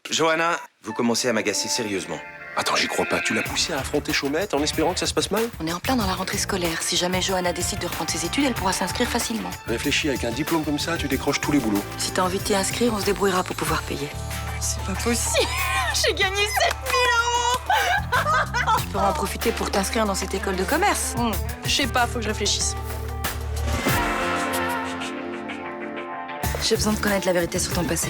Johanna, vous commencez à m'agacer sérieusement. Attends, j'y crois pas. Tu l'as poussée à affronter Chaumette en espérant que ça se passe mal? On est en plein dans la rentrée scolaire. Si jamais Johanna décide de reprendre ses études, elle pourra s'inscrire facilement. Réfléchis, avec un diplôme comme ça, tu décroches tous les boulots. Si t'as envie de t'y inscrire, on se débrouillera pour pouvoir payer. C'est pas possible. J'ai gagné 7000 €. Tu pourras en profiter pour t'inscrire dans cette école de commerce. Je sais pas, faut que je réfléchisse. J'ai besoin de connaître la vérité sur ton passé.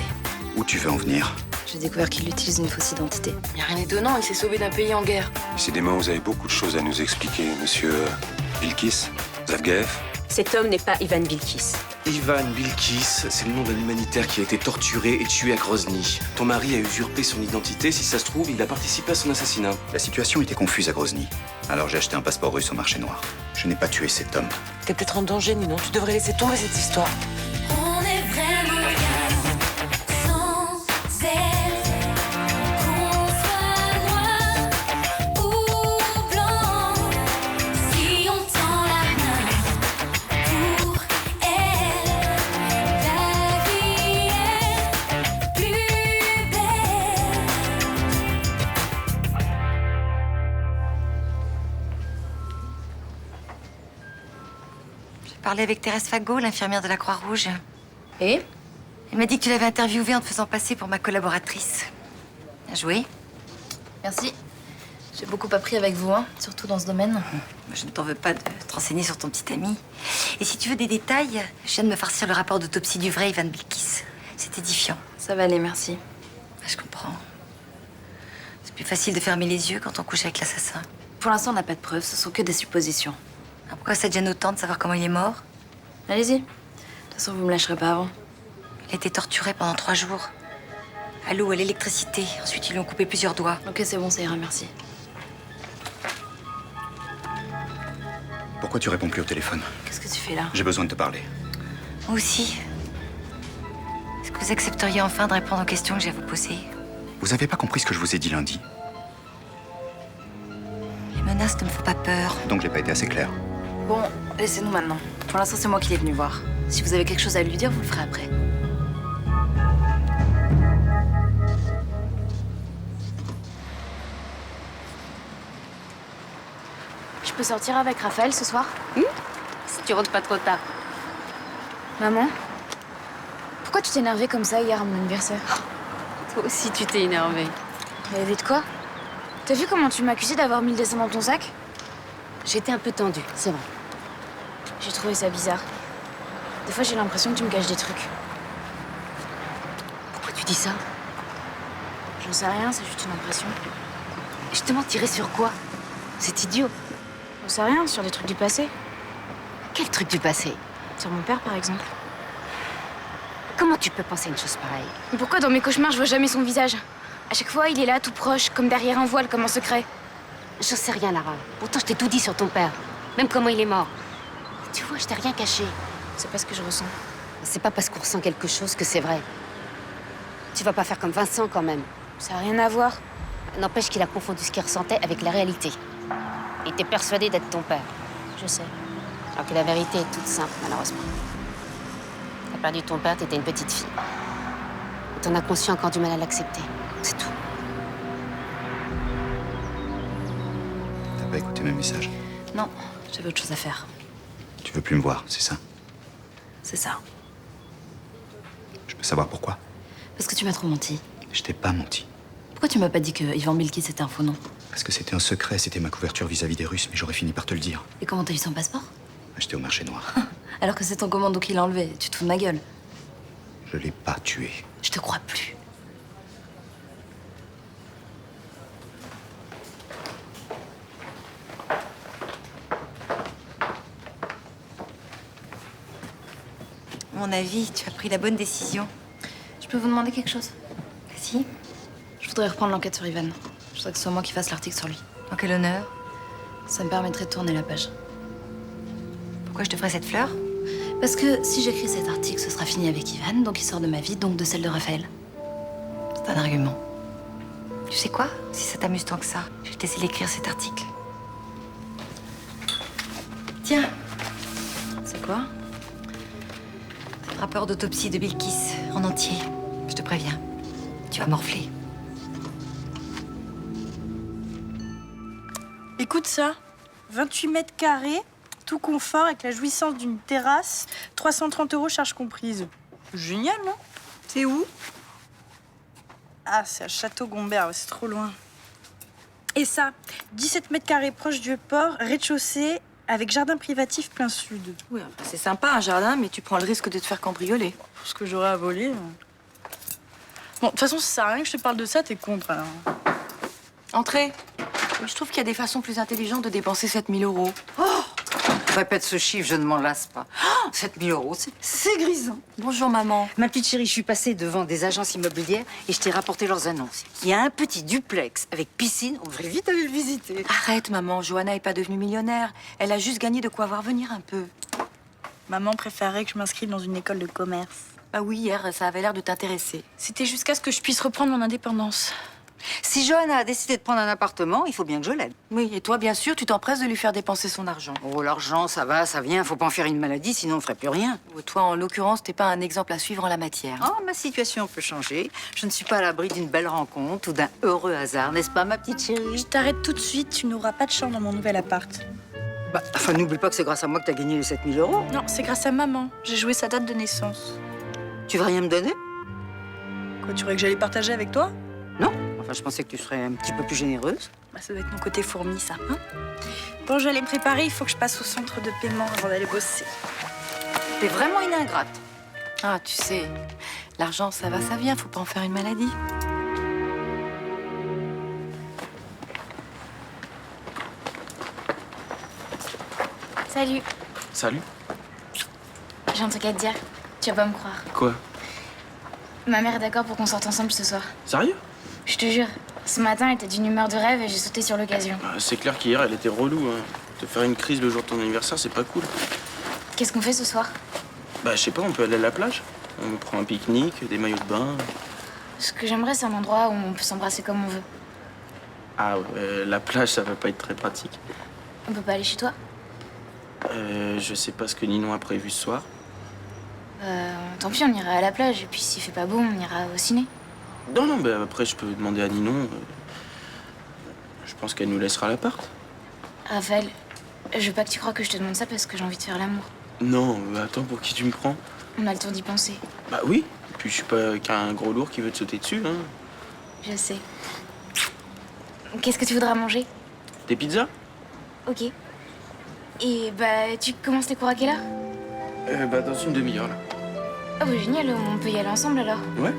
Où tu veux en venir? J'ai découvert qu'il utilise une fausse identité. Y a rien d'étonnant, il s'est sauvé d'un pays en guerre. Décidément, vous avez beaucoup de choses à nous expliquer, monsieur Bilkis, Zavgaev. Cet homme n'est pas Ivan Bilkis. Ivan Bilkis, c'est le nom d'un humanitaire qui a été torturé et tué à Grozny. Ton mari a usurpé son identité. Si ça se trouve, il a participé à son assassinat. La situation était confuse à Grozny. Alors j'ai acheté un passeport russe au marché noir. Je n'ai pas tué cet homme. T'es peut-être en danger, Ninon. Tu devrais laisser tomber cette histoire. On est vraiment bien sans elle. Qu'on soit noir ou blanc, si on tend la main pour elle, la vie est plus belle. J'ai parlé avec Thérèse Fagot, l'infirmière de la Croix-Rouge. Et Elle m'a dit que tu l'avais interviewée en te faisant passer pour ma collaboratrice. Bien joué. merci. J'ai beaucoup appris avec vous, hein, surtout dans ce domaine. Je ne t'en veux pas de te renseigner sur ton petit ami. Et si tu veux des détails, je viens de me farcir le rapport d'autopsie du vrai Ivan Bilkis. C'est édifiant. Ça va aller, merci. Je comprends. C'est plus facile de fermer les yeux quand on couche avec l'assassin. Pour l'instant, on n'a pas de preuves, ce sont que des suppositions. Alors pourquoi ça te gêne autant de savoir comment il est mort? Allez-y. De toute façon, vous me lâcherez pas avant. Il a été torturé pendant 3 jours. À l'eau, à l'électricité. Ensuite, ils lui ont coupé plusieurs doigts. Ok, c'est bon, ça ira, merci. Pourquoi tu réponds plus au téléphone? Qu'est-ce que tu fais là? J'ai besoin de te parler. Moi aussi. Est-ce que vous accepteriez enfin de répondre aux questions que j'ai à vous poser? Vous avez pas compris ce que je vous ai dit lundi? Les menaces ne me font pas peur. Donc j'ai pas été assez clair. Bon, laissez-nous maintenant. Pour l'instant, c'est moi qui l'ai venu voir. Si vous avez quelque chose à lui dire, vous le ferez après. Je peux sortir avec Raphaël ce soir? Si tu rentres pas trop tard. Maman? Pourquoi tu t'es énervée comme ça hier à mon anniversaire? Toi aussi, tu t'es énervée. Elle avait de quoi? T'as vu comment tu m'accusais d'avoir mis le dessin dans ton sac? J'étais un peu tendue, c'est vrai. J'ai trouvé ça bizarre. Des fois, j'ai l'impression que tu me caches des trucs. Pourquoi tu dis ça? J'en sais rien, c'est juste une impression. Je te mentirais sur quoi? C'est idiot. J'en sais rien, sur des trucs du passé. Quel truc du passé? Sur mon père, par exemple. Comment tu peux penser une chose pareille? Mais pourquoi dans mes cauchemars, je vois jamais son visage? À chaque fois, il est là, tout proche, comme derrière un voile, comme en secret. J'en sais rien, Lara. Pourtant, je t'ai tout dit sur ton père. Même comment il est mort. Tu vois, je t'ai rien caché. C'est pas ce que je ressens. C'est pas parce qu'on ressent quelque chose que c'est vrai. Tu vas pas faire comme Vincent, quand même. Ça a rien à voir. N'empêche qu'il a confondu ce qu'il ressentait avec la réalité. Il était persuadé d'être ton père. Je sais. Alors que la vérité est toute simple, malheureusement. T'as perdu ton père, t'étais une petite fille. Et ton inconscient a encore du mal à l'accepter. C'est tout. T'as pas écouté mes messages? Non, j'avais autre chose à faire. Tu veux plus me voir, c'est ça? C'est ça. Je peux savoir pourquoi? Parce que tu m'as trop menti. Je t'ai pas menti. Pourquoi tu m'as pas dit que Ivan Bilkis c'était un faux nom? Parce que c'était un secret, c'était ma couverture vis-à-vis des Russes, mais j'aurais fini par te le dire. Et comment t'as eu son passeport? Acheté au marché noir. Alors que c'est ton commando qui l'a enlevé. Tu te fous de ma gueule. Je l'ai pas tué. Je te crois plus. À mon avis, tu as pris la bonne décision. Je peux vous demander quelque chose? Vas-y. Je voudrais reprendre l'enquête sur Ivan. Je voudrais que ce soit moi qui fasse l'article sur lui. En quel honneur? Ça me permettrait de tourner la page. Pourquoi je te ferais cette fleur? Parce que si j'écris cet article, ce sera fini avec Ivan, donc il sort de ma vie, donc de celle de Raphaël. C'est un argument. Tu sais quoi? Si ça t'amuse tant que ça, je vais te laisser l'écrire cet article. Tiens, C'est quoi? rapport d'autopsie de Bilkis, en entier. Je te préviens, tu vas morfler. Écoute ça. 28 mètres carrés, tout confort avec la jouissance d'une terrasse, 330 € charges comprises. Génial, non? C'est où? Ah, c'est à Château-Gombert, c'est trop loin. Et ça, 17 mètres carrés proche du port, rez-de-chaussée, avec jardin privatif plein sud. Oui, enfin, c'est sympa un jardin, mais tu prends le risque de te faire cambrioler. Pour ce que j'aurais à voler. Bon, de toute façon, ça sert à rien que je te parle de ça, t'es contre, alors. Entrez. Je trouve qu'il y a des façons plus intelligentes de dépenser 7 000 €. Oh, répète ce chiffre, je ne m'en lasse pas. Oh, 7 000 €, c'est grisant. Bonjour, maman. Ma petite chérie, je suis passée devant des agences immobilières et je t'ai rapporté leurs annonces. Il y a un petit duplex avec piscine, on devrait vite aller le visiter. Arrête, maman. Johanna est pas devenue millionnaire. Elle a juste gagné de quoi voir venir un peu. Maman préférait que je m'inscrive dans une école de commerce. Bah oui, hier, ça avait l'air de t'intéresser. C'était jusqu'à ce que je puisse reprendre mon indépendance. Si Johanna a décidé de prendre un appartement, il faut bien que je l'aide. Oui, et toi, bien sûr, tu t'empresses de lui faire dépenser son argent. Oh, l'argent, ça va, ça vient, faut pas en faire une maladie, sinon on ferait plus rien. Toi, en l'occurrence, t'es pas un exemple à suivre en la matière. Oh, ma situation peut changer. Je ne suis pas à l'abri d'une belle rencontre ou d'un heureux hasard, n'est-ce pas, ma petite chérie? Je t'arrête tout de suite, tu n'auras pas de chambre dans mon nouvel appart. Bah, enfin, n'oublie pas que c'est grâce à moi que t'as gagné les 7 000 €. Non, c'est grâce à maman. J'ai joué sa date de naissance. Tu vas rien me donner? Quoi, tu voudrais que j'allais partager avec toi? Non. Enfin, je pensais que tu serais un petit peu plus généreuse. Bah, ça doit être mon côté fourmi, ça. Hein, bon, je vais aller me préparer. Il faut que je passe au centre de paiement avant d'aller bosser. T'es vraiment une ingrate. Ah, tu sais, l'argent, ça va, ça vient. Faut pas en faire une maladie. Salut. Salut. J'ai un truc à te dire. Tu vas pas me croire. Quoi? Ma mère est d'accord pour qu'on sorte ensemble ce soir. Sérieux? Je te jure. Ce matin, elle était d'une humeur de rêve et j'ai sauté sur l'occasion. C'est clair qu'hier, elle était relou. Hein. Te faire une crise le jour de ton anniversaire, c'est pas cool. Qu'est-ce qu'on fait ce soir? Bah, je sais pas, on peut aller à la plage. On prend un pique-nique, des maillots de bain. Ce que j'aimerais, c'est un endroit où on peut s'embrasser comme on veut. Ah ouais, la plage, ça va pas être très pratique. On peut pas aller chez toi? Je sais pas ce que Ninon a prévu ce soir. Tant pis, on ira à la plage. Et puis s'il fait pas beau, on ira au ciné. Non, non, bah après, je peux demander à Ninon. Je pense qu'elle nous laissera l'appart. Raphaël, je veux pas que tu crois que je te demande ça parce que j'ai envie de faire l'amour. Non, attends, pour qui tu me prends? On a le temps d'y penser. Bah oui, et puis je suis pas qu'un gros lourd qui veut te sauter dessus, hein. Je sais. Qu'est-ce que tu voudras manger? Des pizzas? Ok. Et bah, tu commences tes cours à quelle heure? Bah dans une demi-heure, là. Ah bah génial, on peut y aller ensemble alors. Ouais.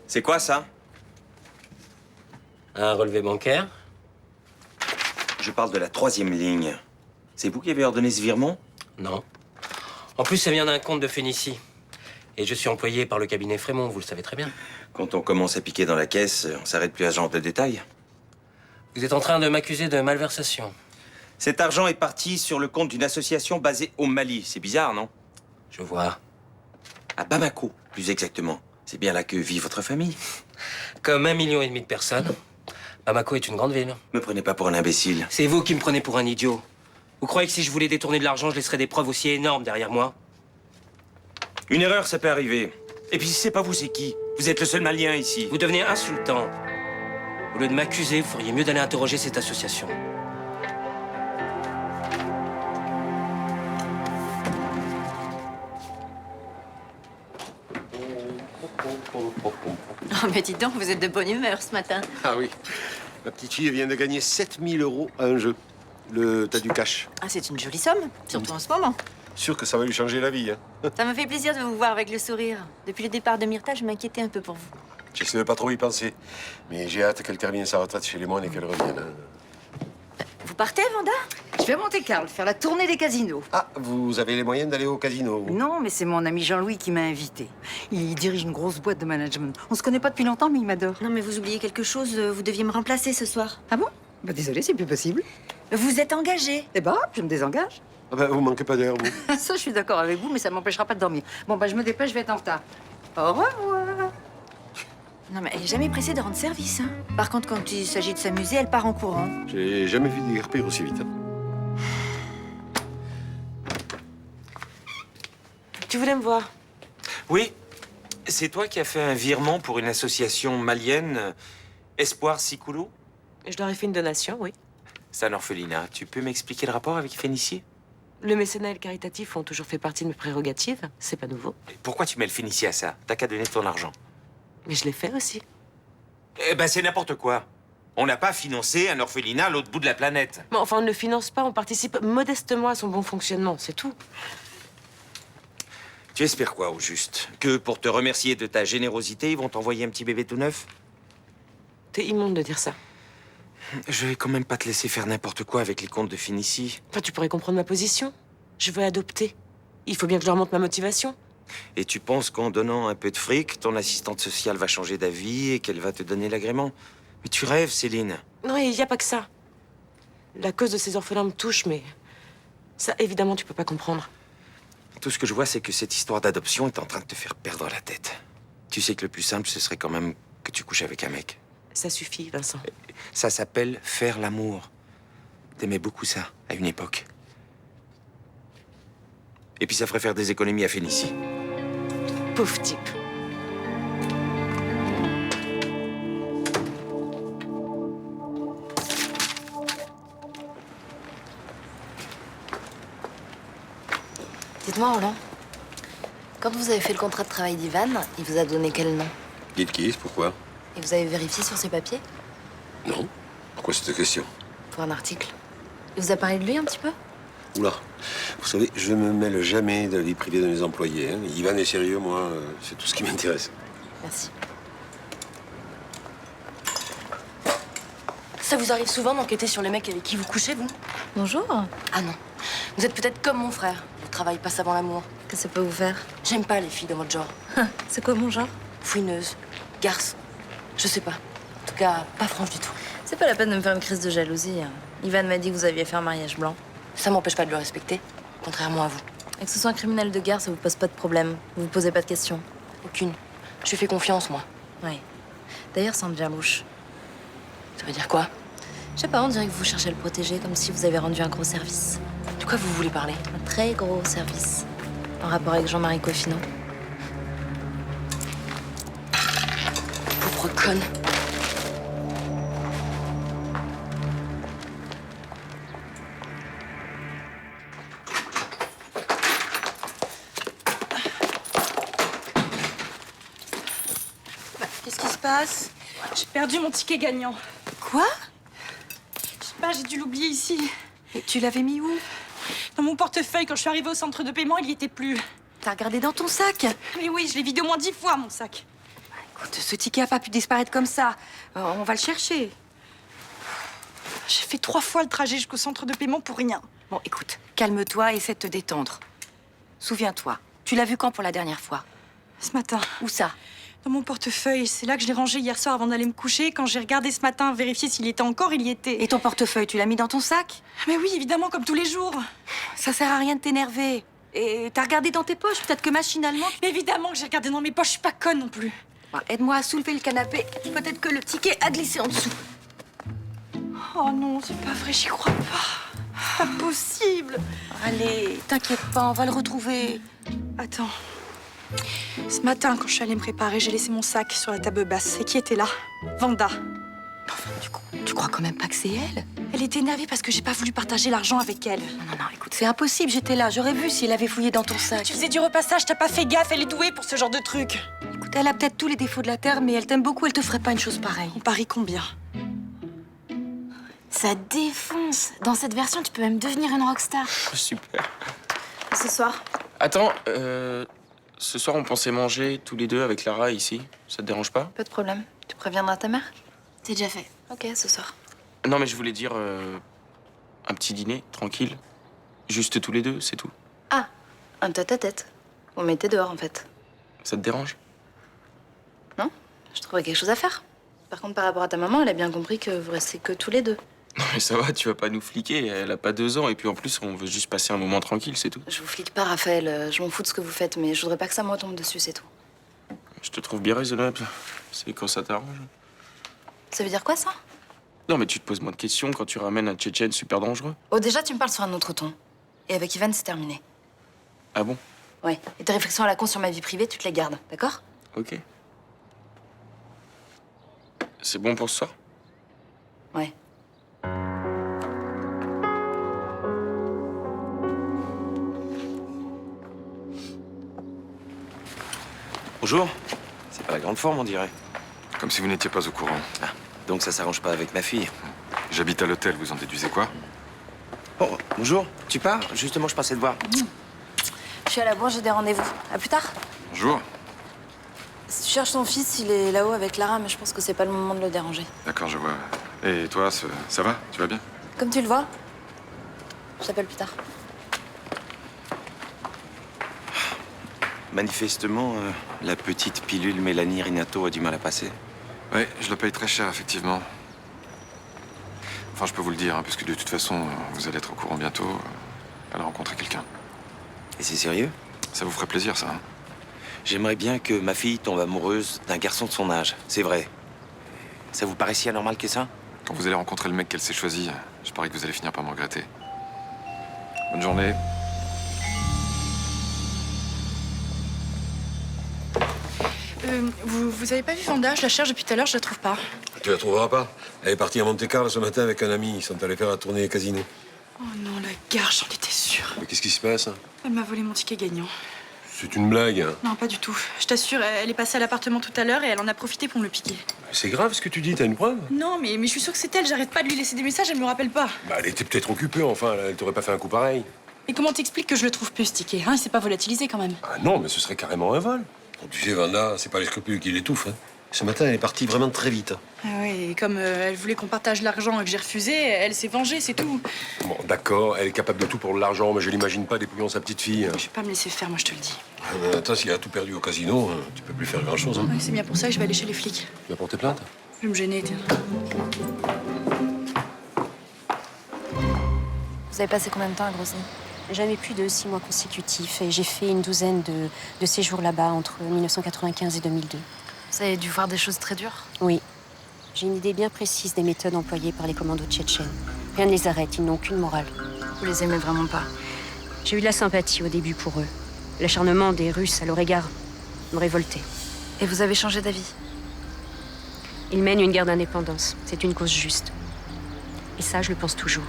C'est quoi ça? Un relevé bancaire? Je parle de la 3e ligne. C'est vous qui avez ordonné ce virement? Non. En plus, ça vient d'un compte de Phénicie. Et je suis employé par le cabinet Frémont, vous le savez très bien. Quand on commence à piquer dans la caisse, on s'arrête plus à ce genre de détails. Vous êtes en train de m'accuser de malversation. Cet argent est parti sur le compte d'une association basée au Mali. C'est bizarre, non? Je vois. À Bamako, plus exactement. C'est bien là que vit votre famille. Comme 1,5 million de personnes, Bamako est une grande ville. Me prenez pas pour un imbécile. C'est vous qui me prenez pour un idiot. Vous croyez que si je voulais détourner de l'argent, je laisserais des preuves aussi énormes derrière moi? Une erreur, ça peut arriver. Et puis si c'est pas vous, c'est qui? Vous êtes le seul Malien ici. Vous devenez insultant. Au lieu de m'accuser, vous feriez mieux d'aller interroger cette association. Oh, mais dis donc, vous êtes de bonne humeur ce matin. Ah oui. Ma petite fille vient de gagner 7 000 € à un jeu. T'as du cash. Ah, c'est une jolie somme, surtout en ce moment. Sûr que ça va lui changer la vie, hein. Ça me fait plaisir de vous voir avec le sourire. Depuis le départ de Myrtha, je m'inquiétais un peu pour vous. J'essaie de pas trop y penser. Mais j'ai hâte qu'elle termine sa retraite chez les moines et qu'elle revienne. Hein. Vous partez, Vanda? Je vais à Monte-Carlo faire la tournée des casinos. Ah, vous avez les moyens d'aller au casino, vous? Non, mais c'est mon ami Jean-Louis qui m'a invité. Il dirige une grosse boîte de management. On se connaît pas depuis longtemps, mais il m'adore. Non, mais vous oubliez quelque chose. Vous deviez me remplacer ce soir. Ah bon? Bah désolé, c'est plus possible. Vous êtes engagé. Eh bah, je me désengage. Ah ben, vous manquez pas d'heure, vous. Ça, je suis d'accord avec vous, mais ça m'empêchera pas de dormir. Bon, bah je me dépêche, je vais être en retard. Au revoir. Non, mais elle est jamais pressée de rendre service. Hein. Par contre, quand il s'agit de s'amuser, elle part en courant. J'ai jamais vu déguerpir aussi vite. Hein. Tu voulais me voir? Oui, c'est toi qui as fait un virement pour une association malienne, Espoir Sikoulou? Je leur ai fait une donation, oui. C'est un orphelinat. Tu peux m'expliquer le rapport avec Fénicie? Le mécénat et le caritatif ont toujours fait partie de mes prérogatives. C'est pas nouveau. Pourquoi tu mêles Fénicie à ça? T'as qu'à donner ton argent. Mais je l'ai fait aussi. Eh ben, c'est n'importe quoi. On n'a pas financé un orphelinat à l'autre bout de la planète. Mais enfin, on ne le finance pas, on participe modestement à son bon fonctionnement, c'est tout. Tu espères quoi, au juste? Que pour te remercier de ta générosité, ils vont t'envoyer un petit bébé tout neuf? T'es immonde de dire ça. Je vais quand même pas te laisser faire n'importe quoi avec les comptes de Fénicie. Enfin, tu pourrais comprendre ma position. Je veux adopter. Il faut bien que je leur montre ma motivation. Et tu penses qu'en donnant un peu de fric, ton assistante sociale va changer d'avis et qu'elle va te donner l'agrément? Mais tu rêves, Céline. Non, il n'y a pas que ça. La cause de ces orphelins me touche, mais ça, évidemment, tu peux pas comprendre. Tout ce que je vois, c'est que cette histoire d'adoption est en train de te faire perdre la tête. Tu sais que le plus simple, ce serait quand même que tu couches avec un mec. Ça suffit, Vincent. Ça s'appelle faire l'amour. T'aimais beaucoup ça, à une époque. Et puis ça ferait faire des économies à Fénicie. Pauvre type. Dites-moi, Roland, quand vous avez fait le contrat de travail d'Ivan, il vous a donné quel nom? Ilkis, pourquoi? Et vous avez vérifié sur ses papiers? Non. Pourquoi cette question? Pour un article. Il vous a parlé de lui un petit peu? Oula. Vous savez, je me mêle jamais de la vie privée de mes employés. Hein. Ivan est sérieux, moi, c'est tout ce qui m'intéresse. Merci. Ça vous arrive souvent d'enquêter sur les mecs avec qui vous couchez, vous? Bonjour. Ah non. Vous êtes peut-être comme mon frère. Le travail passe avant l'amour. Qu'est-ce que ça peut vous faire? J'aime pas les filles de votre genre. C'est quoi mon genre? Fouineuse, garce. Je sais pas. En tout cas, pas franche du tout. C'est pas la peine de me faire une crise de jalousie. Ivan m'a dit que vous aviez fait un mariage blanc. Ça m'empêche pas de le respecter, contrairement à vous. Et que ce soit un criminel de guerre, ça vous pose pas de problème. Vous vous posez pas de questions. Aucune. Je lui fais confiance, moi. Oui. D'ailleurs, ça me devient louche. Ça veut dire quoi? Je sais pas, on dirait que vous cherchez à le protéger, comme si vous avez rendu un gros service. De quoi vous voulez parler? Un très gros service. En rapport avec Jean-Marie Coffino. Pauvre conne. Qu'est-ce qui se passe? J'ai perdu mon ticket gagnant. Quoi? Je sais pas, j'ai dû l'oublier ici. Et tu l'avais mis où? Dans mon portefeuille, quand je suis arrivée au centre de paiement, il y était plus. T'as regardé dans ton sac? Mais oui, je l'ai vidé au moins 10 fois, mon sac. Écoute, ce ticket a pas pu disparaître comme ça. On va le chercher. J'ai fait 3 fois le trajet jusqu'au centre de paiement pour rien. Bon, écoute, calme-toi et essaie de te détendre. Souviens-toi, tu l'as vu quand pour la dernière fois? Ce matin. Où ça? Dans mon portefeuille. C'est là que je l'ai rangé hier soir avant d'aller me coucher. Quand j'ai regardé ce matin, vérifier s'il était encore, il y était. Et ton portefeuille, tu l'as mis dans ton sac? Mais oui, évidemment, comme tous les jours. Ça sert à rien de t'énerver. Et t'as regardé dans tes poches, peut-être que machinalement... Mais évidemment que j'ai regardé dans mes poches, je suis pas conne non plus. Bon, aide-moi à soulever le canapé. Peut-être que le ticket a glissé en dessous. Oh non, c'est pas vrai, j'y crois pas. Pas possible. Allez, t'inquiète pas, on va le retrouver. Attends. Ce matin, quand je suis allée me préparer, j'ai laissé mon sac sur la table basse. Et qui était là? Vanda. Tu crois quand même pas que c'est elle? Elle était énervée parce que j'ai pas voulu partager l'argent avec elle. Non, écoute, c'est impossible, j'étais là. J'aurais vu si elle avait fouillé dans ton sac. Tu faisais du repassage, t'as pas fait gaffe, elle est douée pour ce genre de truc. Écoute, elle a peut-être tous les défauts de la terre, mais elle t'aime beaucoup, elle te ferait pas une chose pareille. On parie combien? Ça défonce. Dans cette version, tu peux même devenir une rockstar. Super. Ce soir? Attends, ce soir on pensait manger tous les deux avec Lara ici. Ça te dérange pas? Pas de problème. Tu préviendras ta mère? C'est déjà fait. Ok, ce soir. Non mais je voulais dire un petit dîner, tranquille. Juste tous les deux, c'est tout. Ah, un tête-à-tête. Vous mettez dehors, en fait. Ça te dérange? Non? Je trouvais quelque chose à faire. Par contre, par rapport à ta maman, elle a bien compris que vous restez que tous les deux. Non mais ça va, tu vas pas nous fliquer. Elle a pas 2 ans et puis en plus on veut juste passer un moment tranquille, c'est tout. Je vous flique pas, Raphaël. Je m'en fous de ce que vous faites, mais je voudrais pas que ça me retombe dessus, c'est tout. Je te trouve bien raisonnable. C'est quand ça t'arrange. Ça veut dire quoi, ça? Non mais tu te poses moins de questions quand tu ramènes un Tchétchène super dangereux. Oh, déjà, tu me parles sur un autre ton. Et avec Ivan, c'est terminé. Ah bon? Ouais. Et tes réflexions à la con sur ma vie privée, tu te les gardes, d'accord? Ok. C'est bon pour ce soir? Ouais. Bonjour. C'est pas la grande forme, on dirait. Comme si vous n'étiez pas au courant. Ah, donc ça s'arrange pas avec ma fille. J'habite à l'hôtel, vous en déduisez quoi? Oh, bonjour. Tu pars? Justement, je passais te voir. Je suis à la bourse, j'ai des rendez-vous. À plus tard. Bonjour. Si tu cherches ton fils, il est là-haut avec Lara, mais je pense que c'est pas le moment de le déranger. D'accord, je vois. Et toi, ça va? Tu vas bien? Comme tu le vois. Je t'appelle plus tard. Manifestement, la petite pilule Mélanie Rinato a du mal à passer. Ouais, je la paye très cher, effectivement. Enfin, je peux vous le dire, hein, puisque de toute façon, vous allez être au courant bientôt. Elle a rencontré quelqu'un. Et c'est sérieux? Ça vous ferait plaisir, ça, hein? J'aimerais bien que ma fille tombe amoureuse d'un garçon de son âge. C'est vrai. Ça vous paraît si anormal que ça? Quand vous allez rencontrer le mec qu'elle s'est choisi, je parie que vous allez finir par me regretter. Bonne journée. Vous avez pas vu Vanda? Je la cherche depuis tout à l'heure, je la trouve pas. Tu la trouveras pas. Elle est partie à Monte-Carlo ce matin avec un ami. Ils sont allés faire la tournée casino. Oh non, la gare, j'en étais sûre. Mais qu'est-ce qui se passe? Elle m'a volé mon ticket gagnant. C'est une blague. Hein. Non, pas du tout. Je t'assure, elle est passée à l'appartement tout à l'heure et elle en a profité pour me le piquer. C'est grave ce que tu dis, t'as une preuve? Non, mais je suis sûre que c'est elle. J'arrête pas de lui laisser des messages, elle me rappelle pas. Bah, elle était peut-être occupée, enfin. Elle t'aurait pas fait un coup pareil. Et comment t'expliques que je le trouve plus, ce ticket, hein? Il s'est pas volatilisé quand même. Ah non, mais ce serait carrément un vol. Bon, tu sais, Vanda, c'est pas les scrupules qui l'étouffent. Hein. Ce matin, elle est partie vraiment très vite. Ah oui, et comme elle voulait qu'on partage l'argent et que j'ai refusé, elle s'est vengée, c'est tout. Bon, d'accord, elle est capable de tout pour l'argent, mais je l'imagine pas dépouillant sa petite fille. Je vais pas me laisser faire, moi, je te le dis. Attends, s'il a tout perdu au casino, tu peux plus faire grand-chose. Hein. Oui, c'est bien pour ça que je vais aller chez les flics. Tu vas porter plainte? Je vais me gêner, tiens. Vous avez passé combien de temps à Grozny? Jamais plus de 6 mois consécutifs et j'ai fait une douzaine de séjours là-bas entre 1995 et 2002. Vous avez dû voir des choses très dures? Oui. J'ai une idée bien précise des méthodes employées par les commandos tchétchènes. Rien ne les arrête, ils n'ont aucune morale. Vous les aimez vraiment pas? J'ai eu de la sympathie au début pour eux. L'acharnement des Russes à leur égard me révoltait. Et vous avez changé d'avis? Ils mènent une guerre d'indépendance. C'est une cause juste. Et ça, je le pense toujours.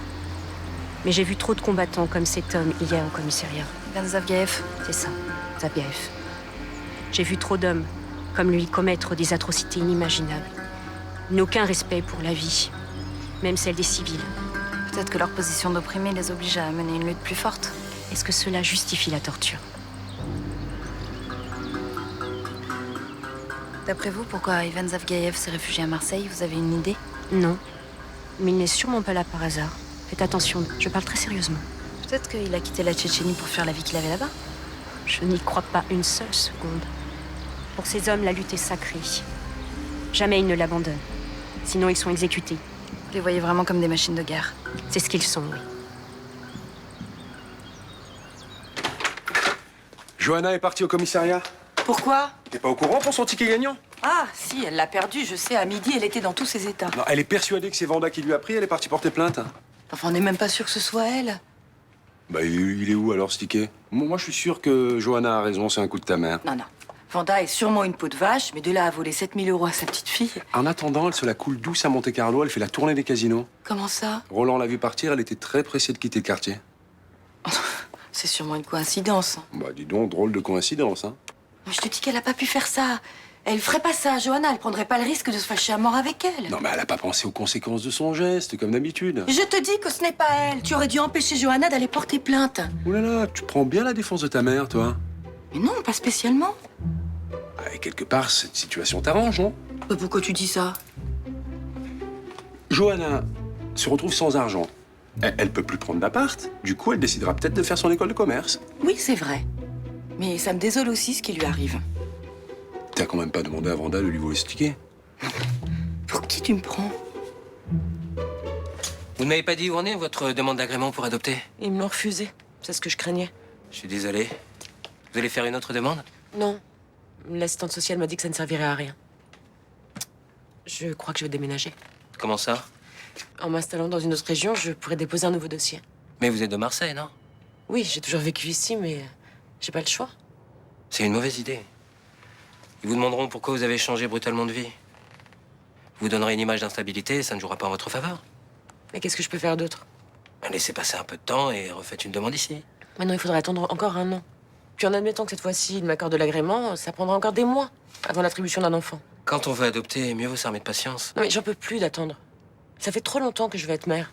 Mais j'ai vu trop de combattants comme cet homme hier au commissariat. Ivan Zavgaev? C'est ça, Zavgaev. J'ai vu trop d'hommes comme lui commettre des atrocités inimaginables. Ils n'ont aucun respect pour la vie, même celle des civils. Peut-être que leur position d'opprimé les oblige à mener une lutte plus forte. Est-ce que cela justifie la torture? D'après vous, pourquoi Ivan Zavgaev s'est réfugié à Marseille? Vous avez une idée? Non. Mais il n'est sûrement pas là par hasard. Faites attention, je parle très sérieusement. Peut-être qu'il a quitté la Tchétchénie pour fuir la vie qu'il avait là-bas. Je n'y crois pas une seule seconde. Pour ces hommes, la lutte est sacrée. Jamais ils ne l'abandonnent. Sinon, ils sont exécutés. Vous les voyez vraiment comme des machines de guerre? C'est ce qu'ils sont, oui. Johanna est partie au commissariat. Pourquoi? T'es pas au courant pour son ticket gagnant? Ah, si, elle l'a perdu, je sais. À midi, elle était dans tous ses états. Non, elle est persuadée que c'est Vanda qui lui a pris, elle est partie porter plainte. Enfin, on n'est même pas sûr que ce soit elle. Bah, il est où alors ce ticket? Moi, je suis sûr que Johanna a raison, c'est un coup de ta mère. Non, non. Vanda est sûrement une peau de vache, mais de là à voler 7000 € à sa petite fille. En attendant, elle se la coule douce à Monte-Carlo, elle fait la tournée des casinos. Comment ça? Roland l'a vu partir, elle était très pressée de quitter le quartier. C'est sûrement une coïncidence. Bah, dis donc, drôle de coïncidence, hein. Mais je te dis qu'elle a pas pu faire ça. Elle ferait pas ça, Johanna. Elle prendrait pas le risque de se fâcher à mort avec elle. Non, mais elle a pas pensé aux conséquences de son geste, comme d'habitude. Je te dis que ce n'est pas elle. Tu aurais dû empêcher Johanna d'aller porter plainte. Ouh là là, tu prends bien la défense de ta mère, toi. Mais non, pas spécialement. Et quelque part, cette situation t'arrange, non? Mais pourquoi tu dis ça? Johanna se retrouve sans argent. Elle peut plus prendre d'appart. Du coup, elle décidera peut-être de faire son école de commerce. Oui, c'est vrai. Mais ça me désole aussi ce qui lui arrive. T'as quand même pas demandé à Vanda de lui voler ce ticket. Pour qui tu me prends? Vous ne m'avez pas dit où en est votre demande d'agrément pour adopter? Ils me l'ont refusé. C'est ce que je craignais. Je suis désolé. Vous allez faire une autre demande? Non. L'assistante sociale m'a dit que ça ne servirait à rien. Je crois que je vais déménager. Comment ça? En m'installant dans une autre région, je pourrais déposer un nouveau dossier. Mais vous êtes de Marseille, non? Oui, j'ai toujours vécu ici, mais j'ai pas le choix. C'est une mauvaise idée. Ils vous demanderont pourquoi vous avez changé brutalement de vie. Vous donnerez une image d'instabilité et ça ne jouera pas en votre faveur. Mais qu'est-ce que je peux faire d'autre? Laissez passer un peu de temps et refaites une demande ici. Maintenant, il faudrait attendre encore 1 an. Puis en admettant que cette fois-ci, il m'accorde l'agrément, ça prendra encore des mois avant l'attribution d'un enfant. Quand on veut adopter, mieux vaut s'armer de patience. Non mais j'en peux plus d'attendre. Ça fait trop longtemps que je vais être mère.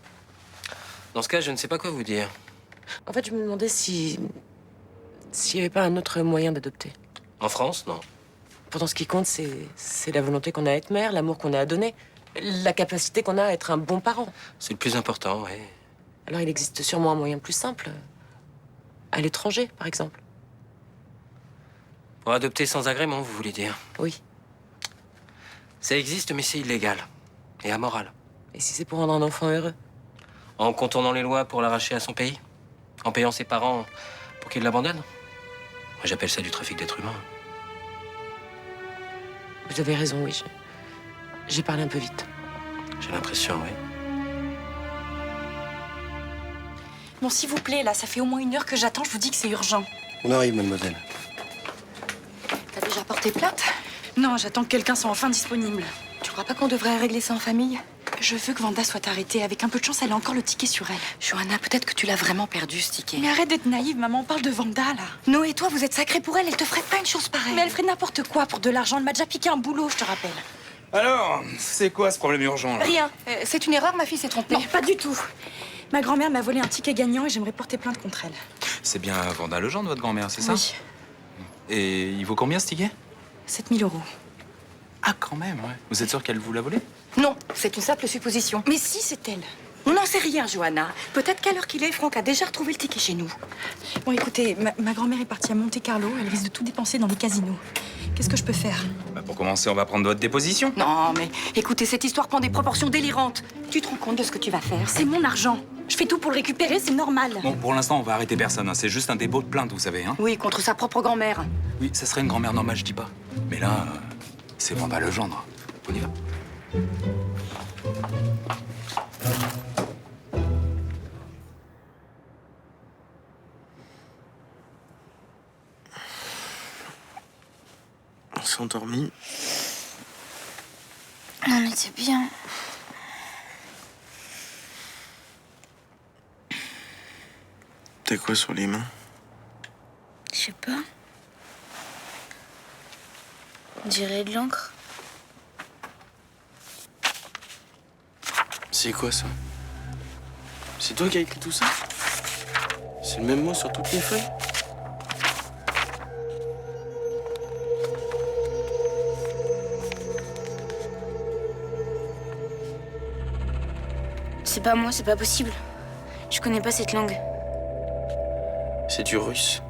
Dans ce cas, je ne sais pas quoi vous dire. En fait, je me demandais s'il n'y avait pas un autre moyen d'adopter. En France, non. Pourtant, ce qui compte, c'est la volonté qu'on a à être mère, l'amour qu'on a à donner, la capacité qu'on a à être un bon parent. C'est le plus important, oui. Alors, il existe sûrement un moyen plus simple. À l'étranger, par exemple. Pour adopter sans agrément, vous voulez dire? Oui. Ça existe, mais c'est illégal. Et amoral. Et si c'est pour rendre un enfant heureux? En contournant les lois pour l'arracher à son pays? En payant ses parents pour qu'ils l'abandonnent? Moi, j'appelle ça du trafic d'êtres humains. Vous avez raison, oui. J'ai parlé un peu vite. J'ai l'impression, oui. Bon, s'il vous plaît, là, ça fait au moins 1 heure que j'attends. Je vous dis que c'est urgent. On arrive, mademoiselle. T'as déjà porté plainte? Non, j'attends que quelqu'un soit enfin disponible. Tu crois pas qu'on devrait régler ça en famille? Je veux que Vanda soit arrêtée. Avec un peu de chance, elle a encore le ticket sur elle. Johanna, peut-être que tu l'as vraiment perdu, ce ticket. Mais arrête d'être naïve, maman. On parle de Vanda, là. Noé et toi, vous êtes sacrés pour elle. Elle te ferait pas une chose pareille. Mais elle ferait n'importe quoi pour de l'argent. Elle m'a déjà piqué un boulot, je te rappelle. Alors, c'est quoi ce problème urgent, là? Rien. C'est une erreur, ma fille s'est trompée. Non, pas du tout. Ma grand-mère m'a volé un ticket gagnant et j'aimerais porter plainte contre elle. C'est bien Vanda Legendre, votre grand-mère, c'est ça? Oui. Et il vaut combien, ce ticket? 7 000 €. Ah, quand même, ouais. Vous êtes sûr qu'elle vous l'a volé? Non, c'est une simple supposition. Mais si, c'est elle. On n'en sait rien, Johanna. Peut-être qu'à l'heure qu'il est, Franck a déjà retrouvé le ticket chez nous. Bon, écoutez, ma grand-mère est partie à Monte-Carlo. Elle risque de tout dépenser dans les casinos. Qu'est-ce que je peux faire? Bah, pour commencer, on va prendre votre déposition. Non, mais écoutez, cette histoire prend des proportions délirantes. Tu te rends compte de ce que tu vas faire? C'est mon argent. Je fais tout pour le récupérer, c'est normal. Bon, pour l'instant, on va arrêter personne. Hein. C'est juste un dépôt de plainte, vous savez. Hein. Oui, contre sa propre grand-mère. Oui, ça serait une grand-mère normale, je dis pas. Mais là, c'est Vanda Legendre. On y va. On s'est endormi. On était bien. T'as quoi sur les mains? Je sais pas. On dirait de l'encre. C'est quoi ça? C'est toi qui as écrit tout ça? C'est le même mot sur toutes les feuilles? C'est pas moi, c'est pas possible. Je connais pas cette langue. C'est du russe.